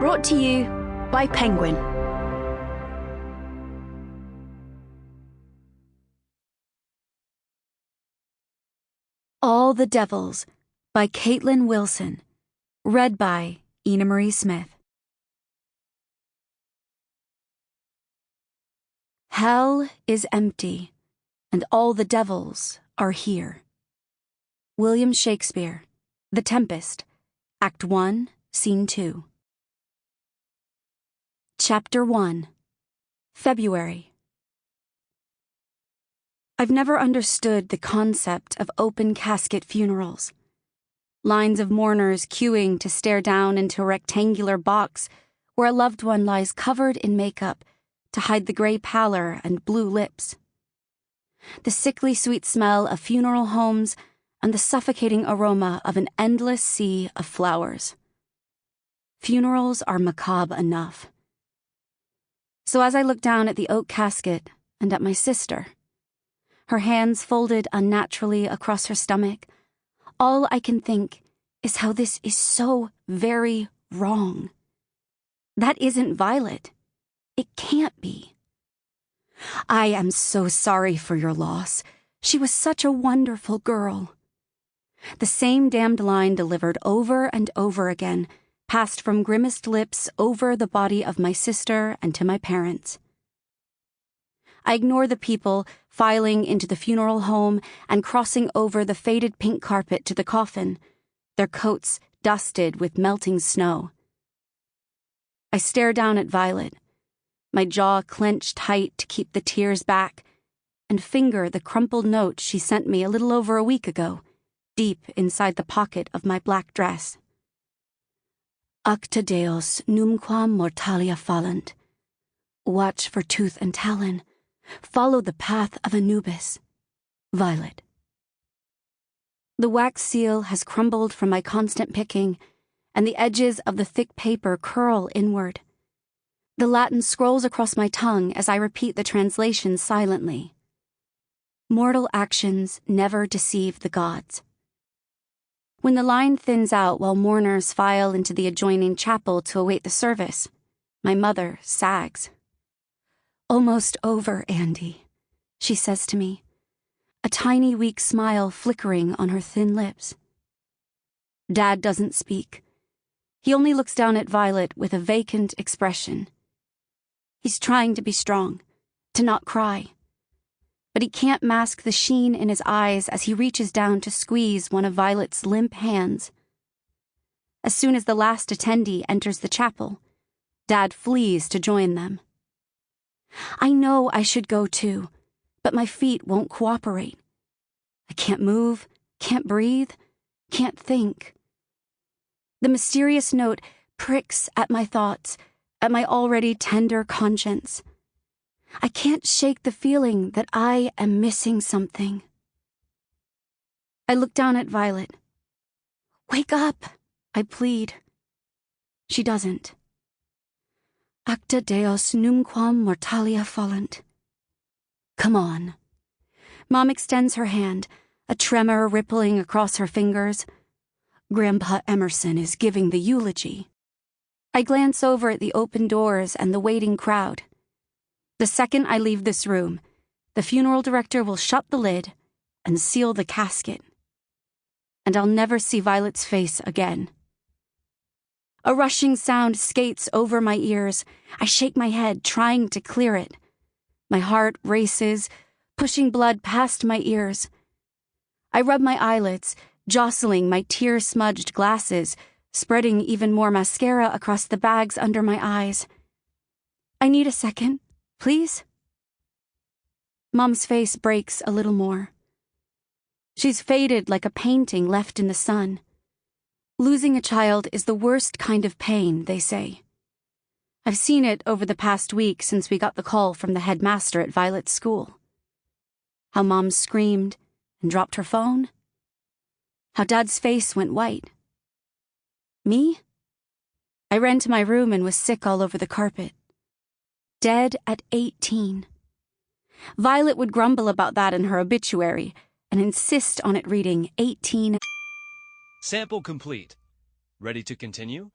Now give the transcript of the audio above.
Brought to you by Penguin. All the Devils by Catelyn Wilson. Read by Ina Marie Smith. Hell is empty, and all the devils are here. William Shakespeare, The Tempest, Act 1, Scene 2. Chapter 1. February. I've never understood the concept of open casket funerals. Lines of mourners queuing to stare down into a rectangular box where a loved one lies covered in makeup to hide the gray pallor and blue lips. The sickly sweet smell of funeral homes and the suffocating aroma of an endless sea of flowers. Funerals are macabre enough. So as I look down at the oak casket and at my sister, her hands folded unnaturally across her stomach, all I can think is how this is so very wrong. That isn't Violet. It can't be. I am so sorry for your loss. She was such a wonderful girl. The same damned line delivered over and over again passed from grimaced lips over the body of my sister and to my parents. I ignore the people filing into the funeral home and crossing over the faded pink carpet to the coffin, their coats dusted with melting snow. I stare down at Violet, my jaw clenched tight to keep the tears back, and finger the crumpled note she sent me a little over a week ago, deep inside the pocket of my black dress. Acta Deus numquam mortalia fallant. Watch for tooth and talon. Follow the path of Anubis. Violet. The wax seal has crumbled from my constant picking, and the edges of the thick paper curl inward. The Latin scrolls across my tongue as I repeat the translation silently. Mortal actions never deceive the gods. When the line thins out while mourners file into the adjoining chapel to await the service, my mother sags. Almost over, Andy, she says to me, a tiny weak smile flickering on her thin lips. Dad doesn't speak. He only looks down at Violet with a vacant expression. He's trying to be strong, to not cry. But he can't mask the sheen in his eyes as he reaches down to squeeze one of Violet's limp hands. As soon as the last attendee enters the chapel, Dad flees to join them. I know I should go too, but my feet won't cooperate. I can't move, can't breathe, can't think. The mysterious note pricks at my thoughts, at my already tender conscience. I can't shake the feeling that I am missing something. I look down at Violet. Wake up, I plead. She doesn't. Acta Deus numquam mortalia fallant. Come on. Mom extends her hand, a tremor rippling across her fingers. Grandpa Emmerson is giving the eulogy. I glance over at the open doors and the waiting crowd. The second I leave this room, the funeral director will shut the lid and seal the casket. And I'll never see Violet's face again. A rushing sound skates over my ears. I shake my head, trying to clear it. My heart races, pushing blood past my ears. I rub my eyelids, jostling my tear-smudged glasses, spreading even more mascara across the bags under my eyes. I need a second, please? Mom's face breaks a little more. She's faded like a painting left in the sun. Losing a child is the worst kind of pain, they say. I've seen it over the past week since we got the call from the headmaster at Violet's school. How Mom screamed and dropped her phone. How Dad's face went white. Me? I ran to my room and was sick all over the carpet. Dead at 18. Violet would grumble about that in her obituary and insist on it reading 18. Sample complete. Ready to continue?